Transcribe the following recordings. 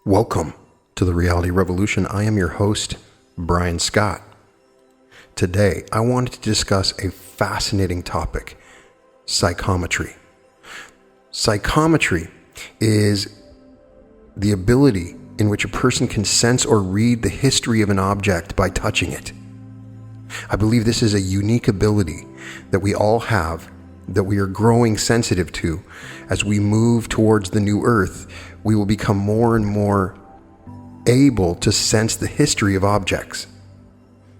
Welcome to the Reality Revolution. I am your host, Brian Scott. Today, I wanted to discuss a fascinating topic, psychometry. Psychometry is the ability in which a person can sense or read the history of an object by touching it. I believe this is a unique ability that we all have, that we are growing sensitive to. As we move towards the new earth, we will become more and more able to sense the history of objects.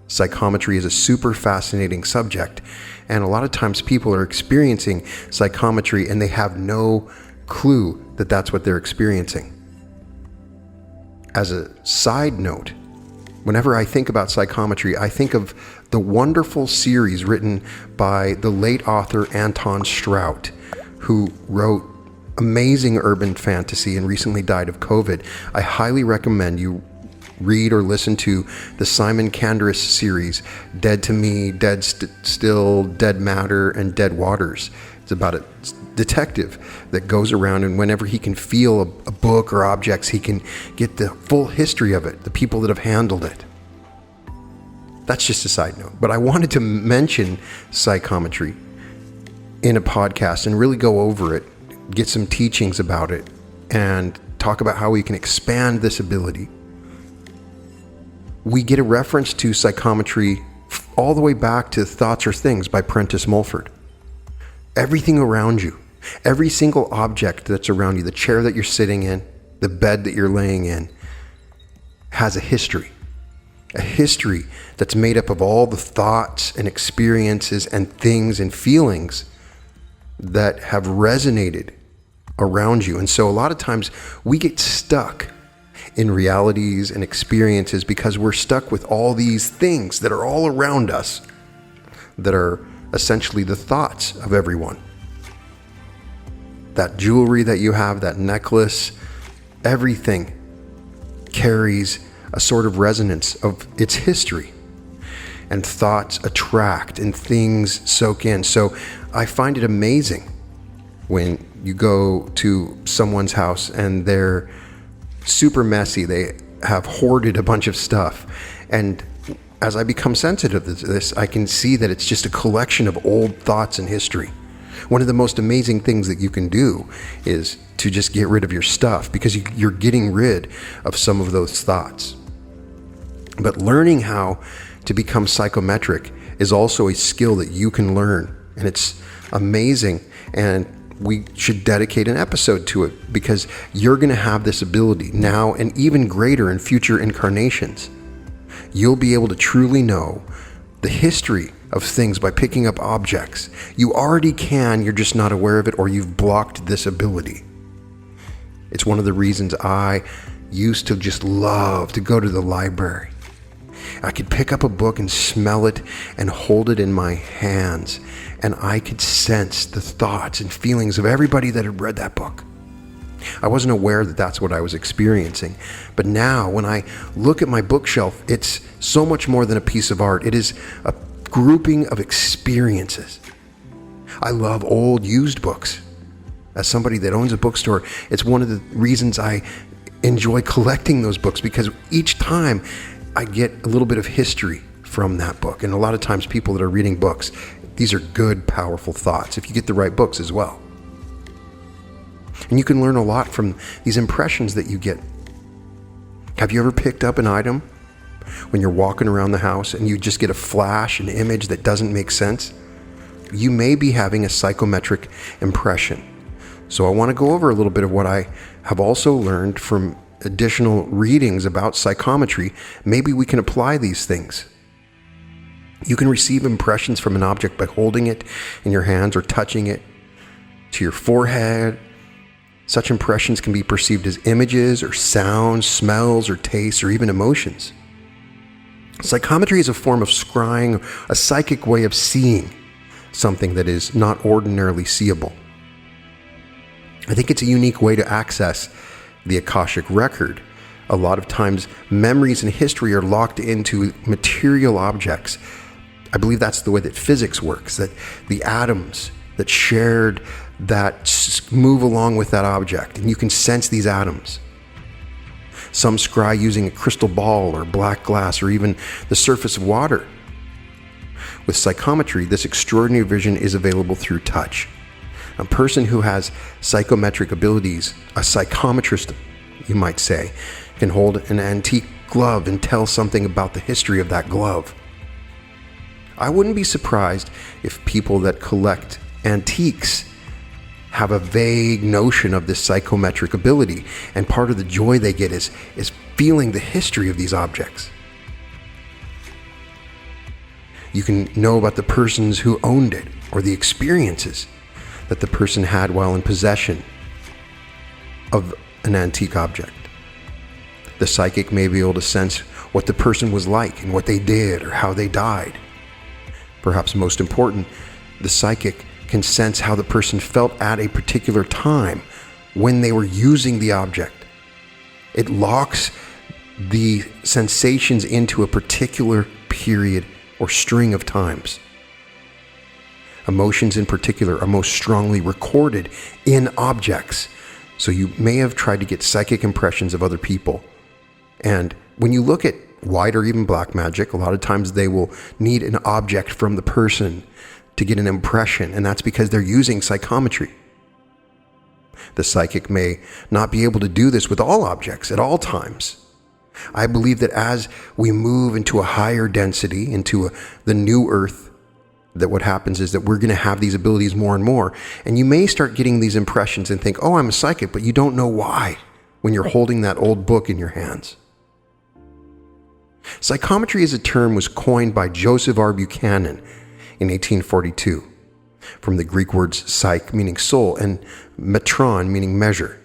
Psychometry is a super fascinating subject, and a lot of times people are experiencing psychometry and they have no clue that that's what they're experiencing. As a side note, whenever I think about psychometry, I think of the wonderful series written by the late author Anton Strout, who wrote amazing urban fantasy and recently died of COVID. I highly recommend you read or listen to the Simon Candaris series, Dead to Me, Dead Still, Dead Matter, and Dead Waters. It's about a detective that goes around, and whenever he can feel a book or objects, he can get the full history of it, the people that have handled it. That's just a side note. But I wanted to mention psychometry in a podcast and really go over it, get some teachings about it, and talk about how we can expand this ability. We get a reference to psychometry all the way back to Thoughts Are Things by Prentice Mulford. Everything around you, every single object that's around you, the chair that you're sitting in, the bed that you're laying in, has a history that's made up of all the thoughts and experiences and things and feelings that have resonated around you. And so a lot of times we get stuck in realities and experiences because we're stuck with all these things that are all around us that are essentially the thoughts of everyone. That jewelry that you have, that necklace, everything carries a sort of resonance of its history. And thoughts attract and things soak in. So I find it amazing when you go to someone's house and they're super messy. They have hoarded a bunch of stuff. And as I become sensitive to this, I can see that it's just a collection of old thoughts and history. One of the most amazing things that you can do is to just get rid of your stuff, because you're getting rid of some of those thoughts. But learning how to become psychometric is also a skill that you can learn, and it's amazing, and we should dedicate an episode to it, because you're going to have this ability now and even greater in future incarnations. You'll be able to truly know the history of things by picking up objects. You already can, you're just not aware of it, or you've blocked this ability. It's one of the reasons I used to just love to go to the library. I could pick up a book and smell it and hold it in my hands, and I could sense the thoughts and feelings of everybody that had read that book. I wasn't aware that that's what I was experiencing. But now when I look at my bookshelf, it's so much more than a piece of art. It is a grouping of experiences. I love old used books. As somebody that owns a bookstore, it's one of the reasons I enjoy collecting those books, because each time I get a little bit of history from that book. And a lot of times people that are reading books, these are good, powerful thoughts if you get the right books as well. And you can learn a lot from these impressions that you get. Have you ever picked up an item when you're walking around the house and you just get a flash, an image that doesn't make sense? You may be having a psychometric impression. So I want to go over a little bit of what I have also learned from additional readings about psychometry. Maybe we can apply these things. You can receive impressions from an object by holding it in your hands or touching it to your forehead. Such impressions can be perceived as images or sounds, smells or tastes, or even emotions. Psychometry is a form of scrying, a psychic way of seeing something that is not ordinarily seeable. I think it's a unique way to access the Akashic record. A lot of times memories and history are locked into material objects. I believe that's the way that physics works, that the atoms that shared that move along with that object, and you can sense these atoms. Some scry using a crystal ball or black glass or even the surface of water. With psychometry, this extraordinary vision is available through touch. A person who has psychometric abilities, a psychometrist, you might say, can hold an antique glove and tell something about the history of that glove. I wouldn't be surprised if people that collect antiques have a vague notion of this psychometric ability, and part of the joy they get is feeling the history of these objects. You can know about the persons who owned it or the experiences that the person had while in possession of an antique object. The psychic may be able to sense what the person was like and what they did or how they died. Perhaps most important, the psychic can sense how the person felt at a particular time when they were using the object. It locks the sensations into a particular period or string of times. Emotions in particular are most strongly recorded in objects. So you may have tried to get psychic impressions of other people. And when you look at white or even black magic, a lot of times they will need an object from the person to get an impression, and that's because they're using psychometry. The psychic may not be able to do this with all objects at all times. I believe that as we move into a higher density, into the new earth, that what happens is that we're going to have these abilities more and more, and you may start getting these impressions and think, oh, I'm a psychic, but you don't know why when you're holding that old book in your hands. Psychometry as a term was coined by Joseph R. Buchanan in 1842, from the Greek words psyche, meaning soul, and metron, meaning measure.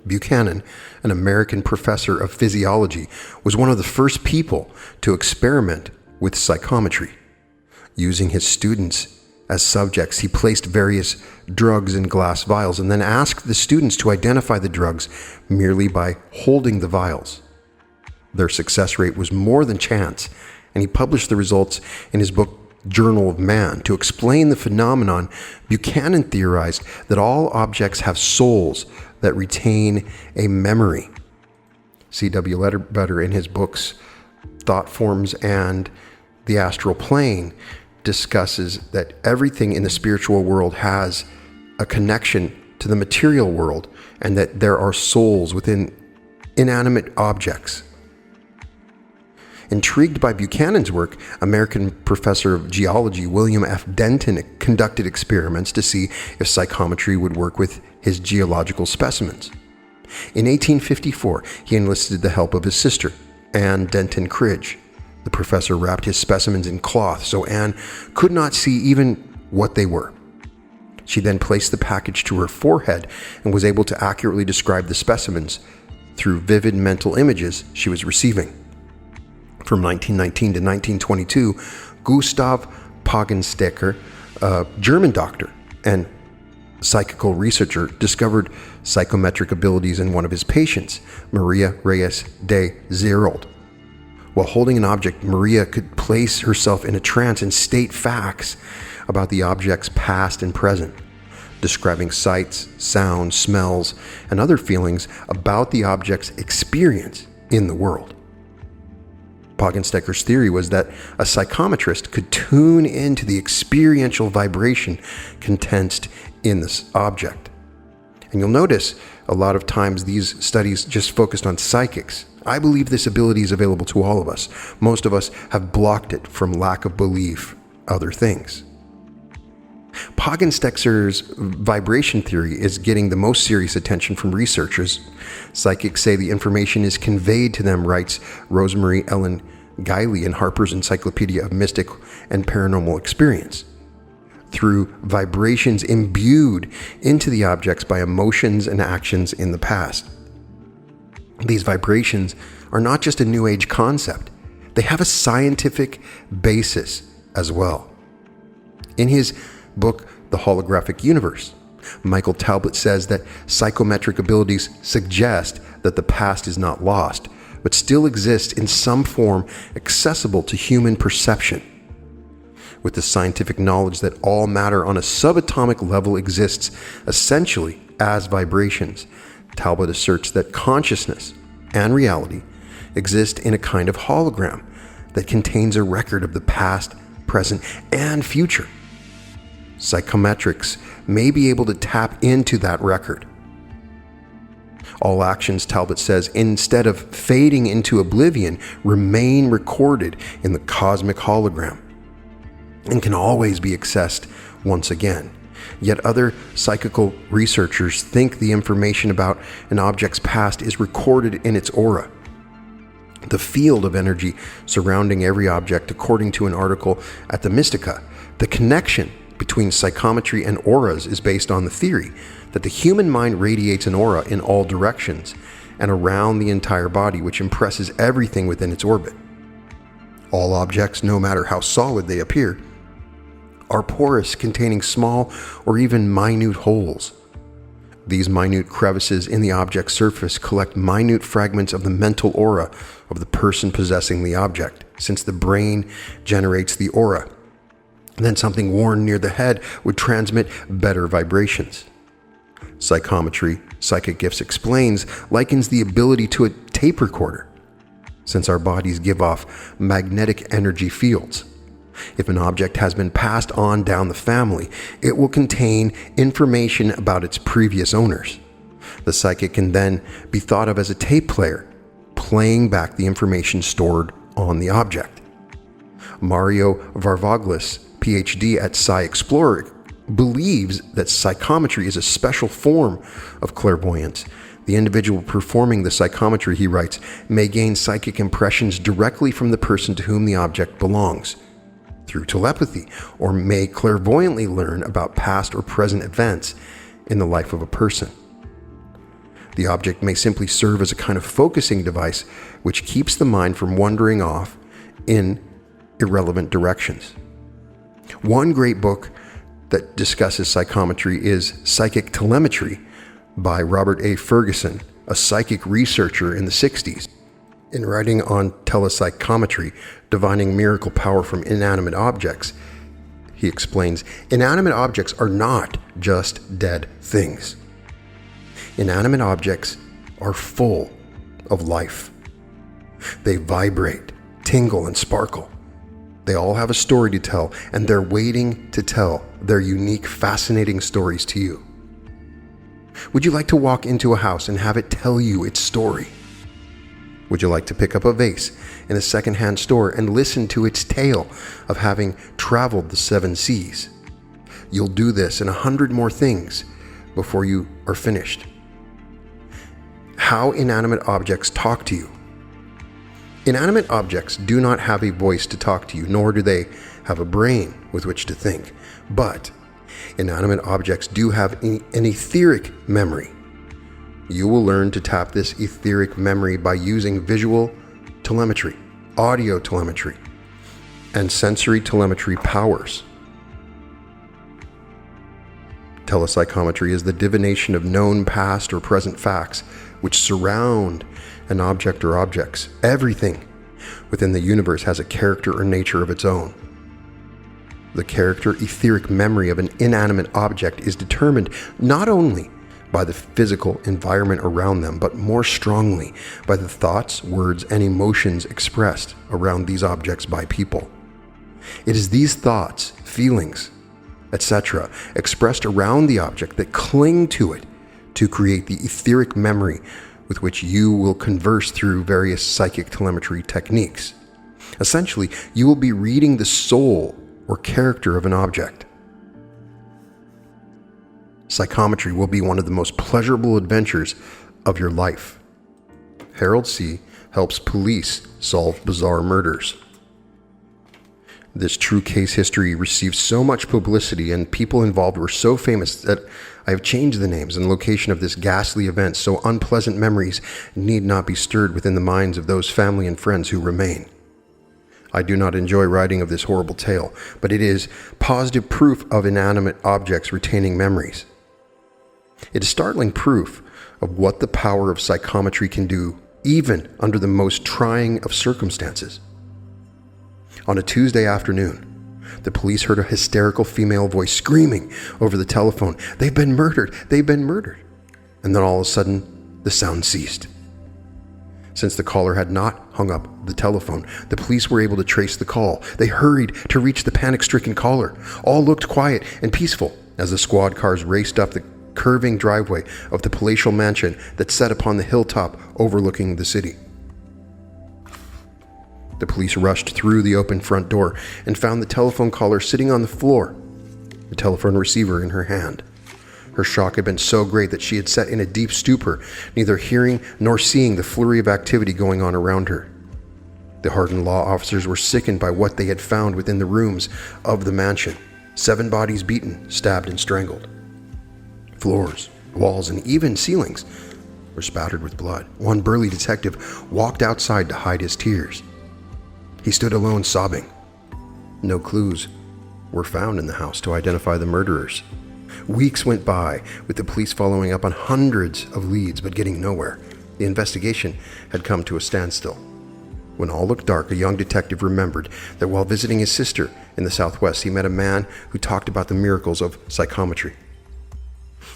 Buchanan, an American professor of physiology, was one of the first people to experiment with psychometry. Using his students as subjects, he placed various drugs in glass vials and then asked the students to identify the drugs merely by holding the vials. Their success rate was more than chance, and he published the results in his book Journal of Man. To explain the phenomenon, Buchanan theorized that all objects have souls that retain a memory. C.W. Ledbetter, in his books Thought Forms and the Astral Plane, discusses that everything in the spiritual world has a connection to the material world, and that there are souls within inanimate objects. Intrigued by Buchanan's work, American professor of geology William F. Denton conducted experiments to see if psychometry would work with his geological specimens. In 1854, he enlisted the help of his sister, Anne Denton Cridge. The professor wrapped his specimens in cloth so Anne could not see even what they were. She then placed the package to her forehead and was able to accurately describe the specimens through vivid mental images she was receiving. From 1919 to 1922, Gustav Poggenstecker, a German doctor and psychical researcher, discovered psychometric abilities in one of his patients, Maria Reyes de Zerold. While holding an object, Maria could place herself in a trance and state facts about the object's past and present, describing sights, sounds, smells, and other feelings about the object's experience in the world. Poggenstecker's theory was that a psychometrist could tune into the experiential vibration contained in this object. And you'll notice a lot of times these studies just focused on psychics. I believe this ability is available to all of us. Most of us have blocked it from lack of belief, other things. Poggenstecker's vibration theory is getting the most serious attention from researchers. Psychics say the information is conveyed to them, writes Rosemary Ellen Guiley in Harper's Encyclopedia of Mystic and Paranormal Experience, through vibrations imbued into the objects by emotions and actions in the past. These vibrations are not just a New Age concept. They have a scientific basis as well. In his book, The Holographic Universe, Michael Talbot says that psychometric abilities suggest that the past is not lost, but still exists in some form accessible to human perception. With the scientific knowledge that all matter on a subatomic level exists essentially as vibrations, Talbot asserts that consciousness and reality exist in a kind of hologram that contains a record of the past, present, and future. Psychometrics may be able to tap into that record. All actions, Talbot says, instead of fading into oblivion, remain recorded in the cosmic hologram and can always be accessed once again. Yet other psychical researchers think the information about an object's past is recorded in its aura. The field of energy surrounding every object, according to an article at the Mystica. The connection between psychometry and auras is based on the theory that the human mind radiates an aura in all directions and around the entire body, which impresses everything within its orbit. All objects, no matter how solid they appear, are porous, containing small or even minute holes. These minute crevices in the object's surface collect minute fragments of the mental aura of the person possessing the object, since the brain generates the aura. Then something worn near the head would transmit better vibrations. Psychometry, Psychic Gifts explains, likens the ability to a tape recorder, since our bodies give off magnetic energy fields. If an object has been passed on down the family, it will contain information about its previous owners. The psychic can then be thought of as a tape player, playing back the information stored on the object. Mario Varvaglis, PhD at PsyExplorer, believes that psychometry is a special form of clairvoyance. The individual performing the psychometry, he writes, may gain psychic impressions directly from the person to whom the object belongs, through telepathy, or may clairvoyantly learn about past or present events in the life of a person. The object may simply serve as a kind of focusing device which keeps the mind from wandering off in irrelevant directions. One great book that discusses psychometry is Psychic Telemetry by Robert A. Ferguson, a psychic researcher in the 60s. In writing on telepsychometry, divining miracle power from inanimate objects, he explains, inanimate objects are not just dead things. Inanimate objects are full of life. They vibrate, tingle, and sparkle. They all have a story to tell, and they're waiting to tell their unique, fascinating stories to you. Would you like to walk into a house and have it tell you its story? Would you like to pick up a vase in a secondhand store and listen to its tale of having traveled the 7 seas? You'll do this and 100 more things before you are finished. How inanimate objects talk to you. Inanimate objects do not have a voice to talk to you, nor do they have a brain with which to think. But inanimate objects do have an etheric memory. You will learn to tap this etheric memory by using visual telemetry, audio telemetry, and sensory telemetry powers. Telepsychometry is the divination of known past or present facts which surround an object or objects. Everything within the universe has a character or nature of its own. The character etheric memory of an inanimate object is determined not only by the physical environment around them, but more strongly by the thoughts, words, and emotions expressed around these objects by people. It is these thoughts, feelings, etc., expressed around the object that cling to it to create the etheric memory with which you will converse through various psychic telemetry techniques. Essentially, you will be reading the soul or character of an object. Psychometry will be one of the most pleasurable adventures of your life. Harold C. helps police solve bizarre murders. This true case history received so much publicity and people involved were so famous that I have changed the names and location of this ghastly event so unpleasant memories need not be stirred within the minds of those family and friends who remain. I do not enjoy writing of this horrible tale, but it is positive proof of inanimate objects retaining memories. It is startling proof of what the power of psychometry can do, even under the most trying of circumstances. On a Tuesday afternoon, the police heard a hysterical female voice screaming over the telephone, "They've been murdered! They've been murdered!" And then all of a sudden, the sound ceased. Since the caller had not hung up the telephone, the police were able to trace the call. They hurried to reach the panic-stricken caller. All looked quiet and peaceful as the squad cars raced up the curving driveway of the palatial mansion that sat upon the hilltop overlooking the city. The police rushed through the open front door and found the telephone caller sitting on the floor, the telephone receiver in her hand. Her shock had been so great that she had sat in a deep stupor, neither hearing nor seeing the flurry of activity going on around her. The hardened law officers were sickened by what they had found within the rooms of the mansion. 7 bodies beaten, stabbed, and strangled. Floors, walls, and even ceilings were spattered with blood. One burly detective walked outside to hide his tears. He stood alone, sobbing. No clues were found in the house to identify the murderers. Weeks went by, with the police following up on hundreds of leads but getting nowhere. The investigation had come to a standstill. When all looked dark, a young detective remembered that while visiting his sister in the Southwest, he met a man who talked about the miracles of psychometry.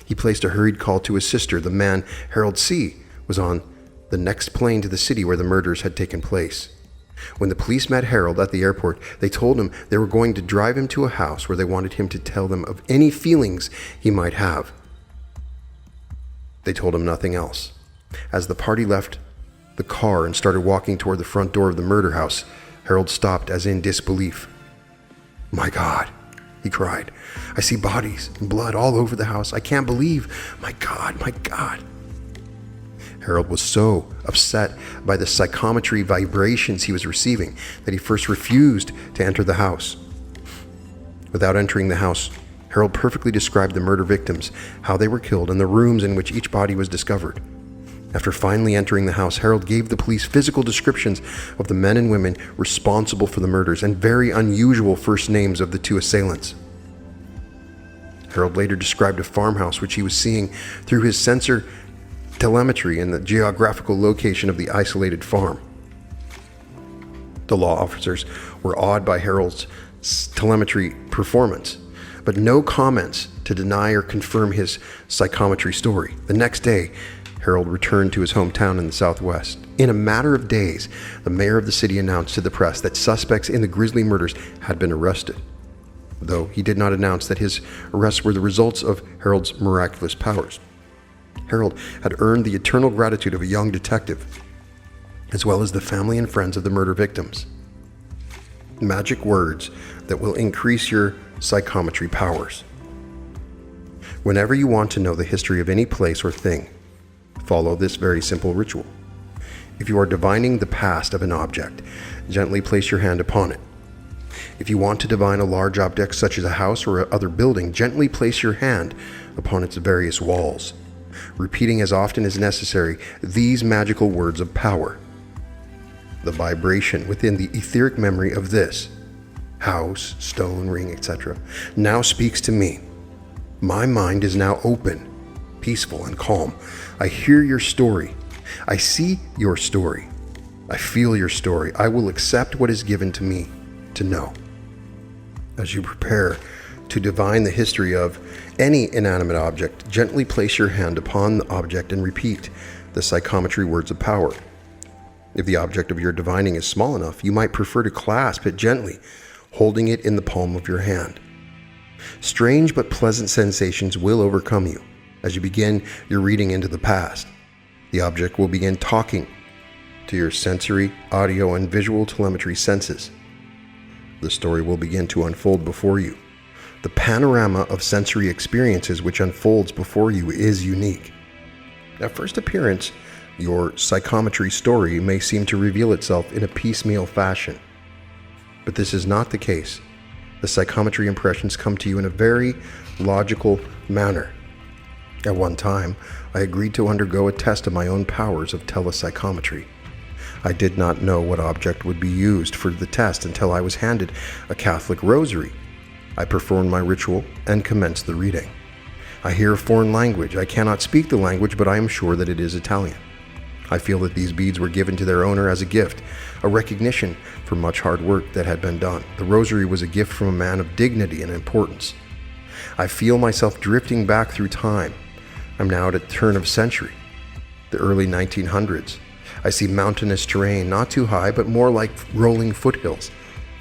He placed a hurried call to his sister. The man, Harold C., was on the next plane to the city where the murders had taken place. When the police met Harold at the airport, they told him they were going to drive him to a house where they wanted him to tell them of any feelings he might have. They told him nothing else. As the party left the car and started walking toward the front door of the murder house, Harold stopped as in disbelief. "My God," he cried. "I see bodies and blood all over the house. I can't believe. My God, my God." Harold was so upset by the psychometry vibrations he was receiving that he first refused to enter the house. Without entering the house, Harold perfectly described the murder victims, how they were killed, and the rooms in which each body was discovered. After finally entering the house, Harold gave the police physical descriptions of the men and women responsible for the murders and very unusual first names of the 2 assailants. Harold later described a farmhouse which he was seeing through his sensor telemetry and the geographical location of the isolated farm. The law officers were awed by Harold's telemetry performance, but no comments to deny or confirm his psychometry story. The next day, Harold returned to his hometown in the Southwest. In a matter of days, the mayor of the city announced to the press that suspects in the grisly murders had been arrested, though he did not announce that his arrests were the results of Harold's miraculous powers. Harold had earned the eternal gratitude of a young detective, as well as the family and friends of the murder victims. Magic words that will increase your psychometry powers. Whenever you want to know the history of any place or thing, follow this very simple ritual. If you are divining the past of an object, gently place your hand upon it. If you want to divine a large object such as a house or other building, gently place your hand upon its various walls, repeating as often as necessary these magical words of power. The vibration within the etheric memory of this house, stone, ring, etc. now speaks to me. My mind is now open, peaceful, and calm. I hear your story. I see your story. I feel your story. I will accept what is given to me to know. As you prepare to divine the history of any inanimate object, gently place your hand upon the object and repeat the psychometry words of power. If the object of your divining is small enough, you might prefer to clasp it gently, holding it in the palm of your hand. Strange but pleasant sensations will overcome you as you begin your reading into the past. The object will begin talking to your sensory, audio, and visual telemetry senses. The story will begin to unfold before you. The panorama of sensory experiences which unfolds before you is unique. At first appearance, your psychometry story may seem to reveal itself in a piecemeal fashion. But this is not the case. The psychometry impressions come to you in a very logical manner. At one time, I agreed to undergo a test of my own powers of telepsychometry. I did not know what object would be used for the test until I was handed a Catholic rosary. I performed my ritual and commenced the reading. I hear a foreign language. I cannot speak the language, but I am sure that it is Italian. I feel that these beads were given to their owner as a gift, a recognition for much hard work that had been done. The rosary was a gift from a man of dignity and importance. I feel myself drifting back through time. I'm now at a turn of century, the early 1900s. I see mountainous terrain, not too high, but more like rolling foothills.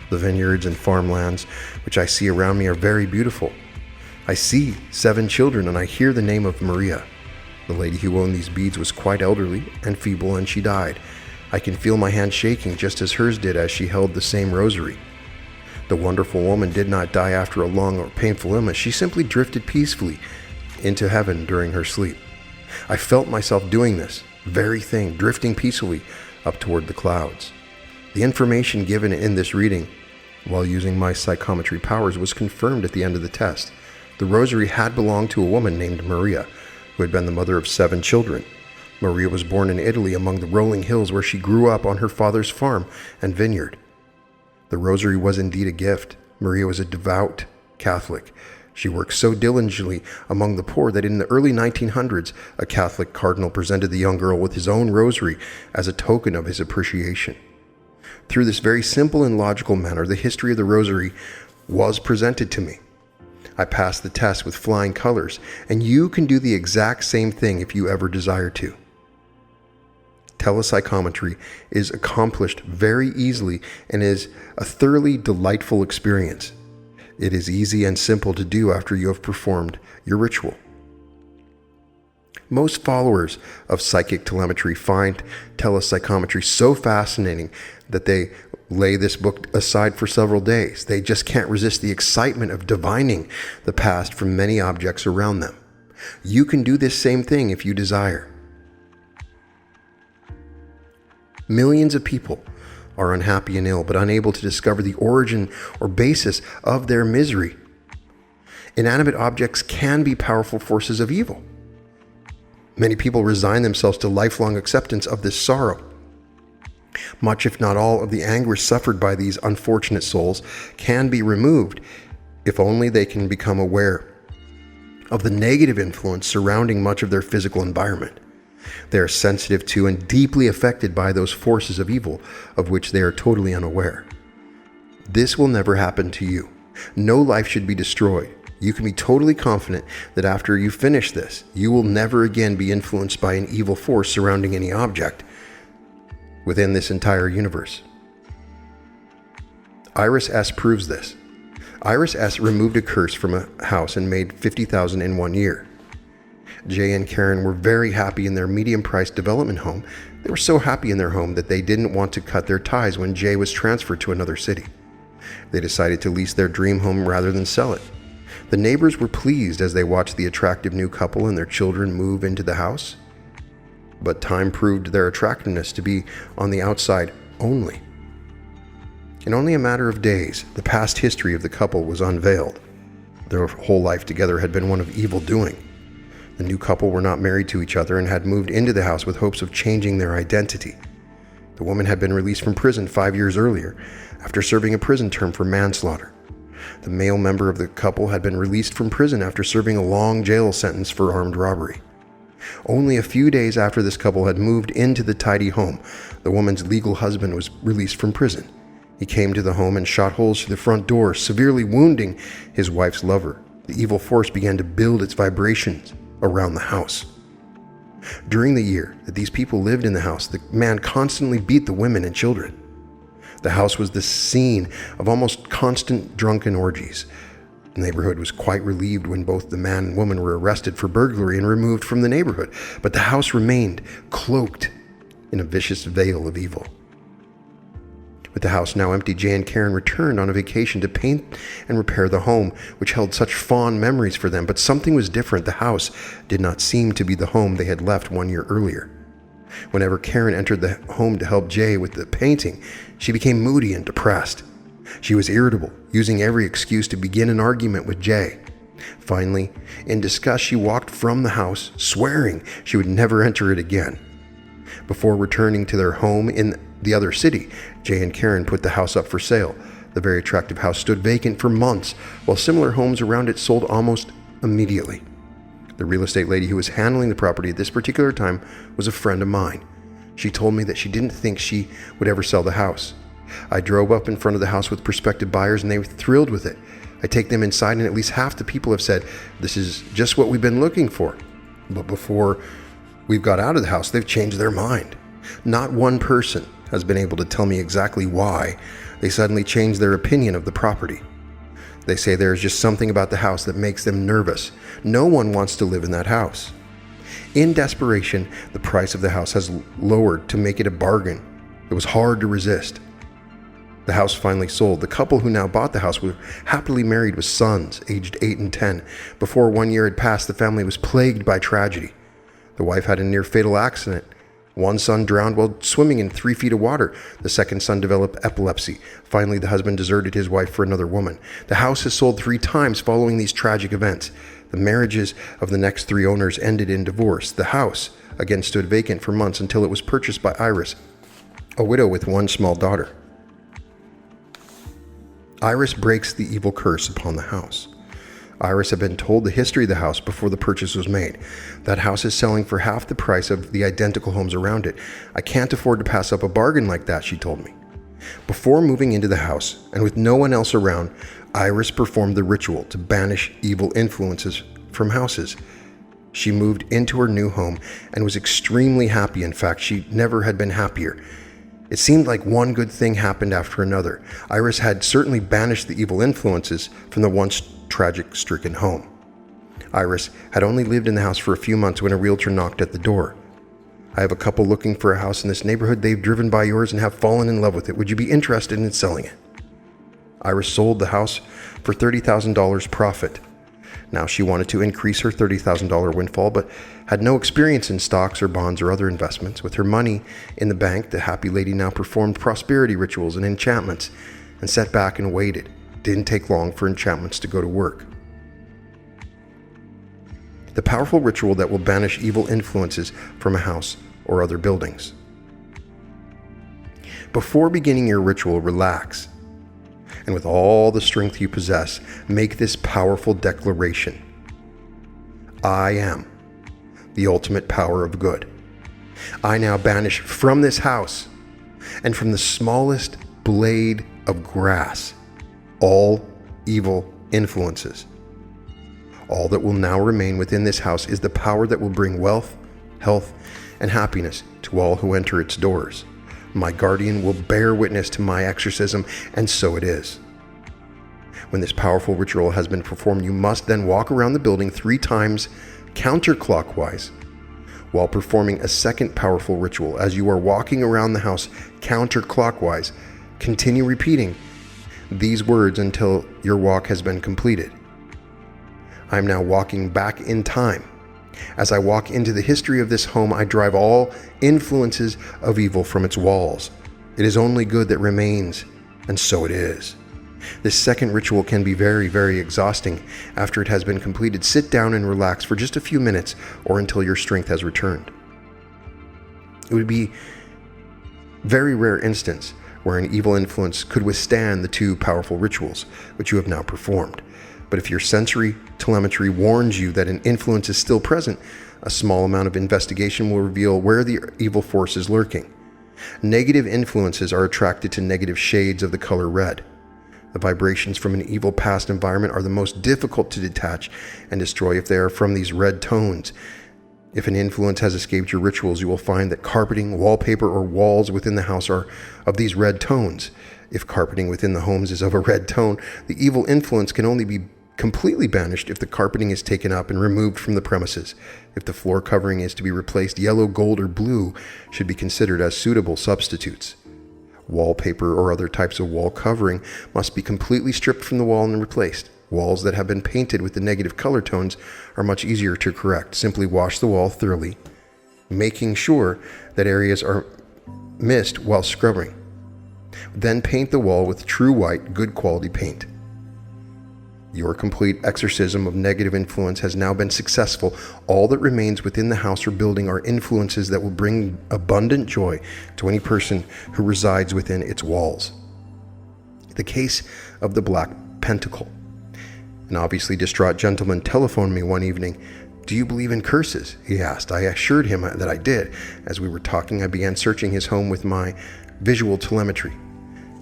The vineyards and farmlands which I see around me are very beautiful. I see 7 children, and I hear the name of Maria. The lady who owned these beads was quite elderly and feeble, and she died. I can feel my hand shaking just as hers did as she held the same rosary. The wonderful woman did not die after a long or painful illness. She simply drifted peacefully into heaven during her sleep. I felt myself doing this very thing, drifting peacefully up toward the clouds. The information given in this reading, while using my psychometry powers, was confirmed at the end of the test. The rosary had belonged to a woman named Maria, who had been the mother of 7 children. Maria was born in Italy among the rolling hills where she grew up on her father's farm and vineyard. The rosary was indeed a gift. Maria was a devout Catholic. She worked so diligently among the poor that in the early 1900s, a Catholic cardinal presented the young girl with his own rosary as a token of his appreciation. Through this very simple and logical manner, the history of the rosary was presented to me. I passed the test with flying colors, and you can do the exact same thing if you ever desire to. Telepsychometry is accomplished very easily and is a thoroughly delightful experience. It is easy and simple to do after you have performed your ritual. Most followers of psychic telemetry find telepsychometry so fascinating that they lay this book aside for several days. They just can't resist the excitement of divining the past from many objects around them. You can do this same thing if you desire. Millions of people are unhappy and ill, but unable to discover the origin or basis of their misery. Inanimate objects can be powerful forces of evil. Many people resign themselves to lifelong acceptance of this sorrow. Much, if not all, of the anguish suffered by these unfortunate souls can be removed if only they can become aware of the negative influence surrounding much of their physical environment. They are sensitive to and deeply affected by those forces of evil of which they are totally unaware. This will never happen to you. No life should be destroyed. You can be totally confident that after you finish this, you will never again be influenced by an evil force surrounding any object within this entire universe. Iris S. proves this. Iris S. removed a curse from a house and made $50,000 in 1 year. Jay and Karen were very happy in their medium-priced development home. They were so happy in their home that they didn't want to cut their ties when Jay was transferred to another city. They decided to lease their dream home rather than sell it. The neighbors were pleased as they watched the attractive new couple and their children move into the house. But time proved their attractiveness to be on the outside only. In only a matter of days, the past history of the couple was unveiled. Their whole life together had been one of evil doing. The new couple were not married to each other and had moved into the house with hopes of changing their identity. The woman had been released from prison 5 years earlier after serving a prison term for manslaughter. The male member of the couple had been released from prison after serving a long jail sentence for armed robbery. Only a few days after this couple had moved into the tidy home, the woman's legal husband was released from prison. He came to the home and shot holes through the front door, severely wounding his wife's lover. The evil force began to build its vibrations around the house. During the year that these people lived in the house, the man constantly beat the women and children. The house was the scene of almost constant drunken orgies. The neighborhood was quite relieved when both the man and woman were arrested for burglary and removed from the neighborhood, but the house remained cloaked in a vicious veil of evil. With the house now empty, Jay and Karen returned on a vacation to paint and repair the home, which held such fond memories for them, but something was different. The house did not seem to be the home they had left 1 year earlier. Whenever Karen entered the home to help Jay with the painting, she became moody and depressed. She was irritable, using every excuse to begin an argument with Jay. Finally, in disgust, she walked from the house, swearing she would never enter it again. Before returning to their home in the other city, Jay and Karen put the house up for sale. The very attractive house stood vacant for months, while similar homes around it sold almost immediately. The real estate lady who was handling the property at this particular time was a friend of mine. She told me that she didn't think she would ever sell the house. I drove up in front of the house with prospective buyers and they were thrilled with it. I take them inside and at least half the people have said, "This is just what we've been looking for." But before we've got out of the house, they've changed their mind. Not one person has been able to tell me exactly why they suddenly changed their opinion of the property. They say there is just something about the house that makes them nervous. No one wants to live in that house. In desperation, the price of the house has lowered to make it a bargain. It was hard to resist. The house finally sold. The couple who now bought the house were happily married with sons, aged 8 and 10. Before 1 year had passed, the family was plagued by tragedy. The wife had a near-fatal accident. One son drowned while swimming in 3 feet of water. The second son developed epilepsy. Finally, the husband deserted his wife for another woman. The house has sold 3 times following these tragic events. The marriages of the next 3 owners ended in divorce. The house again stood vacant for months until it was purchased by Iris, a widow with 1 small daughter. Iris breaks the evil curse upon the house. Iris had been told the history of the house before the purchase was made. That house is selling for half the price of the identical homes around it. I can't afford to pass up a bargain like that, she told me. Before moving into the house, and with no one else around, Iris performed the ritual to banish evil influences from houses. She moved into her new home and was extremely happy. In fact, she never had been happier. It seemed like one good thing happened after another. Iris had certainly banished the evil influences from the once tragic-stricken home. Iris had only lived in the house for a few months when a realtor knocked at the door. "I have a couple looking for a house in this neighborhood. They've driven by yours and have fallen in love with it. Would you be interested in selling it?" Iris sold the house for $30,000 profit. Now she wanted to increase her $30,000 windfall, but had no experience in stocks or bonds or other investments. With her money in the bank, the happy lady now performed prosperity rituals and enchantments and sat back and waited. It didn't take long for enchantments to go to work. The powerful ritual that will banish evil influences from a house or other buildings. Before beginning your ritual, relax. And with all the strength you possess, make this powerful declaration. I am the ultimate power of good. I now banish from this house and from the smallest blade of grass all evil influences. All that will now remain within this house is the power that will bring wealth, health, and happiness to all who enter its doors. My guardian will bear witness to my exorcism, and so it is. When this powerful ritual has been performed, you must then walk around the building 3 times counterclockwise while performing a second powerful ritual. As you are walking around the house counterclockwise, continue repeating these words until your walk has been completed. I am now walking back in time. As I walk into the history of this home, I drive all influences of evil from its walls. It is only good that remains, and so it is. This second ritual can be very, very exhausting. After it has been completed, sit down and relax for just a few minutes or until your strength has returned. It would be a very rare instance where an evil influence could withstand the 2 powerful rituals which you have now performed. But if your sensory telemetry warns you that an influence is still present, a small amount of investigation will reveal where the evil force is lurking. Negative influences are attracted to negative shades of the color red. The vibrations from an evil past environment are the most difficult to detach and destroy if they are from these red tones. If an influence has escaped your rituals, you will find that carpeting, wallpaper, or walls within the house are of these red tones. If carpeting within the homes is of a red tone, the evil influence can only be completely banished if the carpeting is taken up and removed from the premises. If the floor covering is to be replaced, yellow, gold, or blue should be considered as suitable substitutes. Wallpaper or other types of wall covering must be completely stripped from the wall and replaced. Walls that have been painted with the negative color tones are much easier to correct. Simply wash the wall thoroughly, making sure that areas are missed while scrubbing. Then paint the wall with true white, good quality paint. Your complete exorcism of negative influence has now been successful. All that remains within the house or building are influences that will bring abundant joy to any person who resides within its walls. The case of the black pentacle. An obviously distraught gentleman telephoned me one evening. "Do you believe in curses?" he asked. I assured him that I did. As we were talking, I began searching his home with my visual telemetry.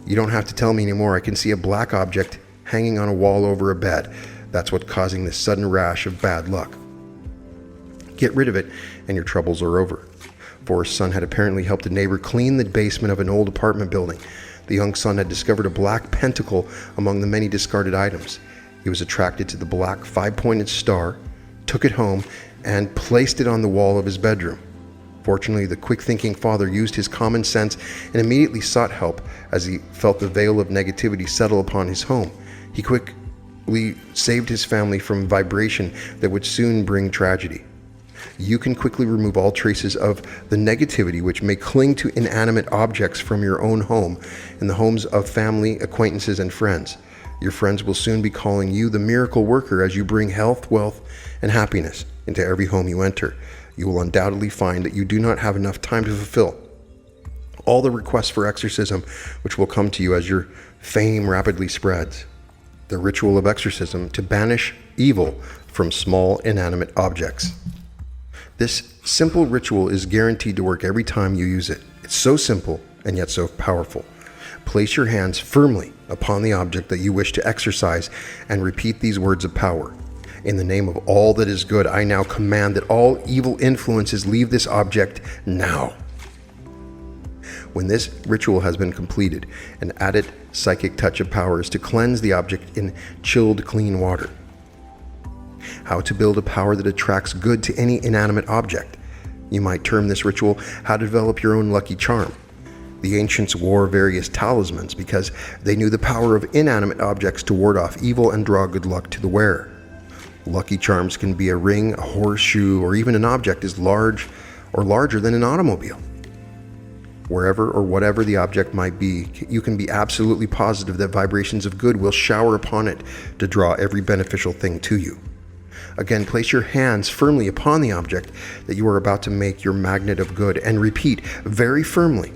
"You don't have to tell me anymore. I can see a black object hanging on a wall over a bed. That's what's causing this sudden rash of bad luck. Get rid of it and your troubles are over." Forrest's son had apparently helped a neighbor clean the basement of an old apartment building. The young son had discovered a black pentacle among the many discarded items. He was attracted to the black 5-pointed star, took it home, and placed it on the wall of his bedroom. Fortunately, the quick-thinking father used his common sense and immediately sought help as he felt the veil of negativity settle upon his home. He quickly saved his family from vibration that would soon bring tragedy. You can quickly remove all traces of the negativity which may cling to inanimate objects from your own home and the homes of family, acquaintances, and friends. Your friends will soon be calling you the miracle worker as you bring health, wealth, and happiness into every home you enter. You will undoubtedly find that you do not have enough time to fulfill all the requests for exorcism which will come to you as your fame rapidly spreads. The ritual of exorcism to banish evil from small inanimate objects. This simple ritual is guaranteed to work every time you use it. It's so simple and yet so powerful. Place your hands firmly upon the object that you wish to exorcise and repeat these words of power. In the name of all that is good, I now command that all evil influences leave this object now. When this ritual has been completed, an added psychic touch of power is to cleanse the object in chilled, clean water. How to build a power that attracts good to any inanimate object. You might term this ritual how to develop your own lucky charm. The ancients wore various talismans because they knew the power of inanimate objects to ward off evil and draw good luck to the wearer. Lucky charms can be a ring, a horseshoe, or even an object as large or larger than an automobile. Wherever or whatever the object might be, you can be absolutely positive that vibrations of good will shower upon it to draw every beneficial thing to you. Again, place your hands firmly upon the object that you are about to make your magnet of good and repeat very firmly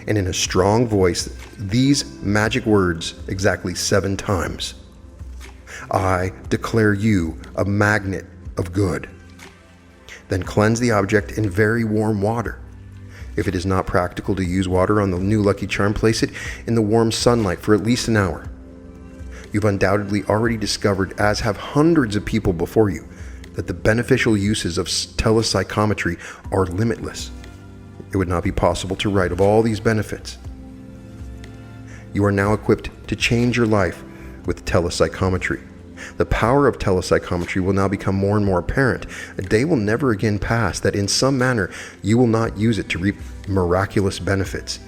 and in a strong voice these magic words exactly 7 times. I declare you a magnet of good. Then cleanse the object in very warm water. If it is not practical to use water on the new lucky charm, place it in the warm sunlight for at least an hour. You've undoubtedly already discovered, as have hundreds of people before you, that the beneficial uses of telepsychometry are limitless. It would not be possible to write of all these benefits. You are now equipped to change your life with telepsychometry. The power of telepsychometry will now become more and more apparent. A day will never again pass that in some manner you will not use it to reap miraculous benefits.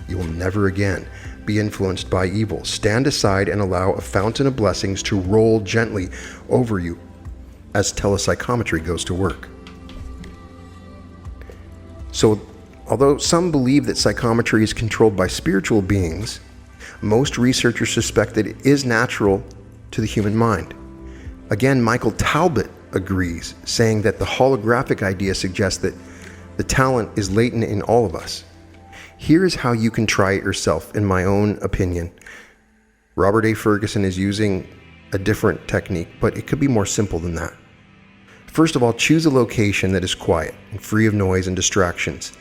You will never again be influenced by evil. Stand aside and allow a fountain of blessings to roll gently over you as telepsychometry goes to work. So, although some believe that psychometry is controlled by spiritual beings, most researchers suspect that it is natural to the human mind. Again, Michael Talbot agrees, saying that the holographic idea suggests that the talent is latent in all of us. Here is how you can try it yourself, in my own opinion. Robert A. Ferguson is using a different technique, but it could be more simple than that. First of all, choose a location that is quiet and free of noise and distractions.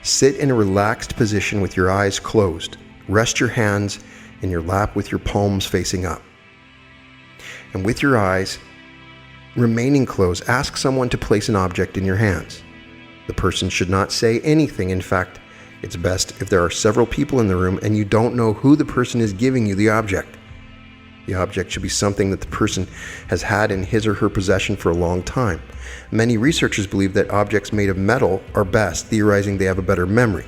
Sit in a relaxed position with your eyes closed. Rest your hands in your lap with your palms facing up. And with your eyes remaining closed, ask someone to place an object in your hands. The person should not say anything. In fact, it's best if there are several people in the room and you don't know who the person is giving you the object. The object should be something that the person has had in his or her possession for a long time. Many researchers believe that objects made of metal are best, theorizing they have a better memory.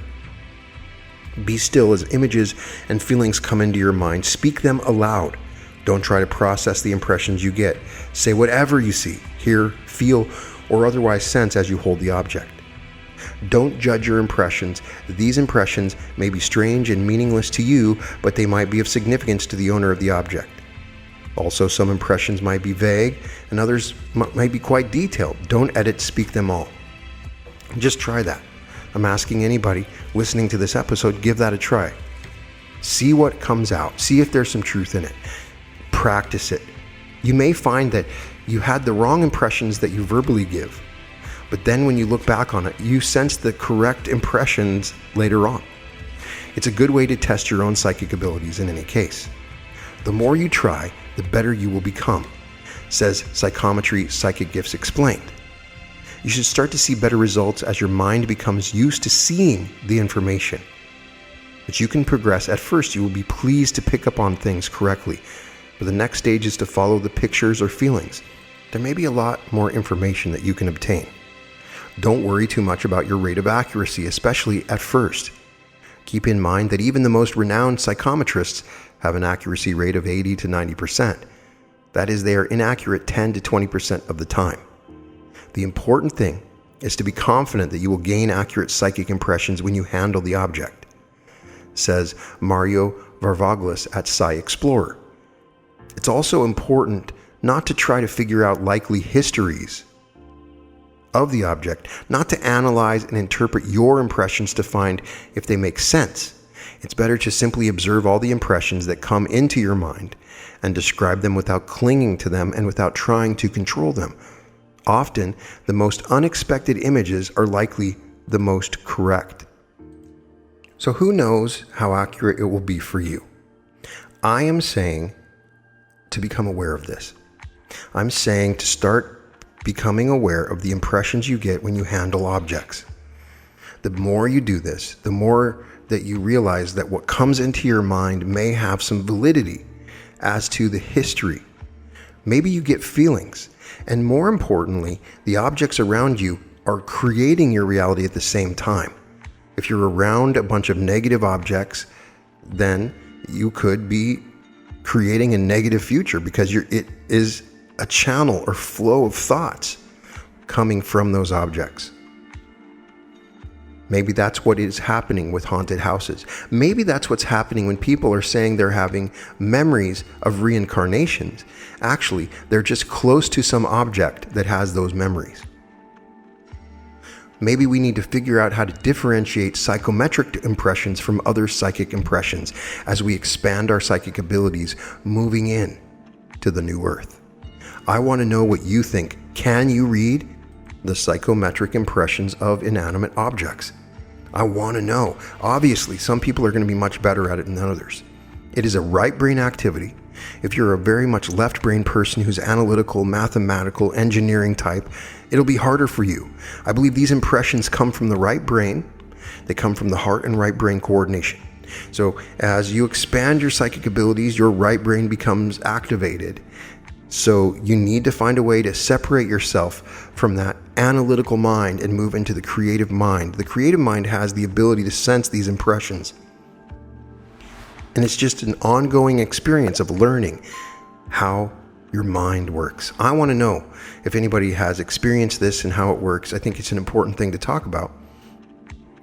Be still as images and feelings come into your mind. Speak them aloud. Don't try to process the impressions you get. Say whatever you see, hear, feel, or otherwise sense as you hold the object. Don't judge your impressions. These impressions may be strange and meaningless to you, but they might be of significance to the owner of the object. Also, some impressions might be vague, and others might be quite detailed. Don't edit, speak them all. Just try that. I'm asking anybody listening to this episode, give that a try. See what comes out. See if there's some truth in it. Practice it. You may find that you had the wrong impressions that you verbally give, but then when you look back on it, you sense the correct impressions later on. It's a good way to test your own psychic abilities in any case. The more you try, the better you will become, says Psychometry Psychic Gifts Explained. You should start to see better results as your mind becomes used to seeing the information. But you can progress. At first, you will be pleased to pick up on things correctly, but the next stage is to follow the pictures or feelings. There may be a lot more information that you can obtain. Don't worry too much about your rate of accuracy, especially at first. Keep in mind that even the most renowned psychometrists have an accuracy rate of 80 to 90%. That is, they are inaccurate 10 to 20% of the time. The important thing is to be confident that you will gain accurate psychic impressions when you handle the object, says Mario Varvaglis at Psy Explorer. It's also important not to try to figure out likely histories of the object, not to analyze and interpret your impressions to find if they make sense. It's better to simply observe all the impressions that come into your mind and describe them without clinging to them and without trying to control them. Often, the most unexpected images are likely the most correct. So who knows how accurate it will be for you? I am saying to become aware of this. I'm saying to start becoming aware of the impressions you get when you handle objects. The more you do this, the more that you realize that what comes into your mind may have some validity as to the history. Maybe you get feelings, and more importantly, the objects around you are creating your reality at the same time. If you're around a bunch of negative objects, then you could be creating a negative future because it is a channel or flow of thoughts coming from those objects. Maybe that's what is happening with haunted houses. Maybe that's what's happening when people are saying they're having memories of reincarnations. Actually, they're just close to some object that has those memories. Maybe we need to figure out how to differentiate psychometric impressions from other psychic impressions as we expand our psychic abilities moving in to the new earth. I want to know what you think. Can you read the psychometric impressions of inanimate objects? I want to know. Obviously, some people are going to be much better at it than others. It is a right brain activity. If you're a very much left brain person who's analytical, mathematical, engineering type, it'll be harder for you. I believe these impressions come from the right brain. They come from the heart and right brain coordination. So as you expand your psychic abilities, your right brain becomes activated. So you need to find a way to separate yourself from that analytical mind and move into the creative mind. The creative mind has the ability to sense these impressions. And it's just an ongoing experience of learning how your mind works. I want to know if anybody has experienced this and how it works. I think it's an important thing to talk about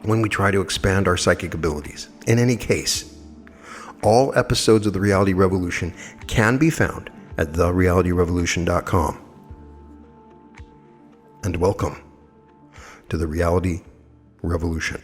when we try to expand our psychic abilities. In any case, all episodes of The Reality Revolution can be found at therealityrevolution.com. And welcome to The Reality Revolution.